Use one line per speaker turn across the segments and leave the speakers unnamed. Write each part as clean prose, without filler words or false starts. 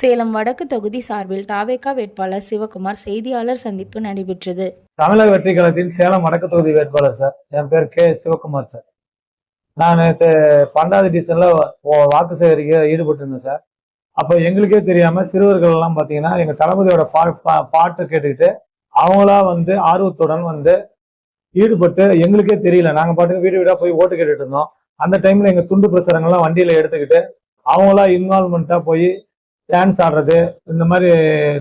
சேலம் வடக்கு தொகுதி சார்பில் தாவேகா வேட்பாளர் சிவகுமார் செய்தியாளர் சந்திப்பு நடைபெற்றது.
தமிழக வெற்றி கழகத்தின் சேலம் வடக்கு தொகுதி வேட்பாளர் சார். என் பேர் கே சிவகுமார் சார். நான் நேற்று 12வது டிவிஷன்ல வாக்கு சேகரிக்க ஈடுபட்டு இருந்தேன் சார். அப்போ எங்களுக்கே தெரியாம சிறுவர்கள் எல்லாம் பாத்தீங்கன்னா எங்க தளபதியோட பாட்டு கேட்டுக்கிட்டு அவங்களா ஆர்வத்துடன் ஈடுபட்டு எங்களுக்கே தெரியல. நாங்க பாட்டுக்கு வீடு வீடா போய் ஓட்டு கேட்டுட்டு இருந்தோம். அந்த டைம்ல எங்க துண்டு பிரசுரங்கள்லாம் வண்டியில எடுத்துக்கிட்டு அவங்களா இன்வால்மெண்டா போய் டான்ஸ் ஆடுறது, இந்த மாதிரி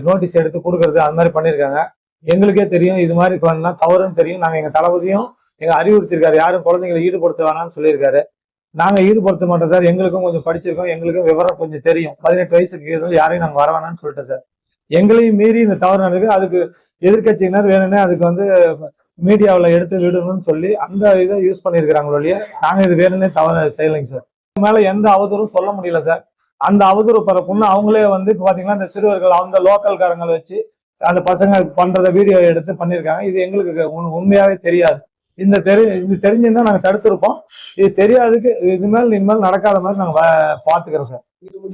நோட்டீஸ் எடுத்து கொடுக்கறது, அது மாதிரி பண்ணியிருக்காங்க. எங்களுக்கே தெரியும் இது மாதிரி பண்ணா தவறுன்னு தெரியும். நாங்க எங்க தளபதியும் எங்க அறிவுறுத்திருக்காரு, யாரும் குழந்தைங்களை ஈடுபடுத்த வேணாம்னு சொல்லியிருக்காரு. நாங்க ஈடுபடுத்த மாட்டோம் சார். எங்களுக்கும் கொஞ்சம் படிச்சிருக்கோம், எங்களுக்கும் விவரம் கொஞ்சம் தெரியும். 18 வயசுக்கு யாரையும் நாங்க வர வேணாம்னு சொல்லிட்டேன் சார். எங்களையும் மீறி இந்த தவறு நடக்குது. அதுக்கு எதிர்கட்சியினர் வேணும்னே அதுக்கு மீடியாவில் எடுத்து விடணும்னு சொல்லி அந்த இதை யூஸ் பண்ணியிருக்கிறாங்களோ. நாங்க இது வேணும்னே தவறு செய்யலைங்க சார். மேல எந்த அவதூறும் சொல்ல முடியல சார். அந்த அவதூறு பரப்புன்னு அவங்களே இப்ப பாத்தீங்கன்னா இந்த சிறுவர்கள் அந்த லோக்கல்காரங்களை வச்சு அந்த பசங்க பண்றத வீடியோ எடுத்து பண்ணியிருக்காங்க. இது எங்களுக்கு உண்மையாவே தெரியாது. இது தெரிஞ்சிருந்தா நாங்க தடுத்திருப்போம். இது தெரியாதுக்கு இனிமேல் நடக்காத மாதிரி நாங்க பாத்துக்கிறோம் சார்.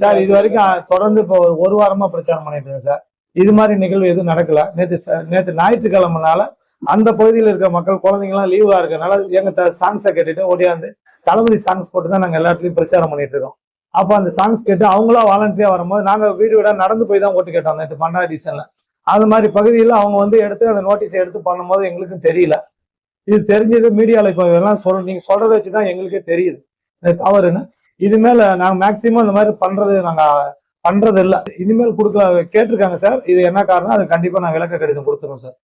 சார் இது வரைக்கும் தொடர்ந்து இப்போ 1 வாரமா பிரச்சாரம் பண்ணிட்டு இருக்கேன் சார். இது மாதிரி நிகழ்வு எதுவும் நடக்கல. நேற்று ஞாயிற்றுக்கிழமைனால அந்த பகுதியில் இருக்கிற மக்கள் குழந்தைங்கலாம் லீவா இருக்கனால எங்க சாங்ஸை கேட்டுட்டு ஓடியாந்து தளபதி சாங்ஸ் போட்டு தான் நாங்க எல்லா இடத்துலயும் பிரச்சாரம் பண்ணிட்டு இருக்கோம். அப்போ அந்த சாங்ஸ் கேட்டு அவங்களா வாலண்டியா வரும்போது நாங்க வீடு வீடா நடந்து போய் தான் ஓட்டு கேட்டோம். நேற்று 12 டிவிஷன்ல அது மாதிரி பகுதியில் அவங்க எடுத்து அந்த நோட்டீஸ் எடுத்து பண்ணும்போது எங்களுக்கும் தெரியல. இது தெரிஞ்சது மீடியாவில் இப்போ இதெல்லாம் நீங்க சொல்றதை வச்சுதான் எங்களுக்கே தெரியுது தவறுன்னு. இதுமேல நாங்க மேக்சிமம் இந்த மாதிரி நாங்க பண்றது இல்லை. இனிமேல் கேட்டிருக்காங்க சார். இது என்ன காரணம், அது கண்டிப்பா நான் விளக்க கடிதம் கொடுத்துருவோம் சார்.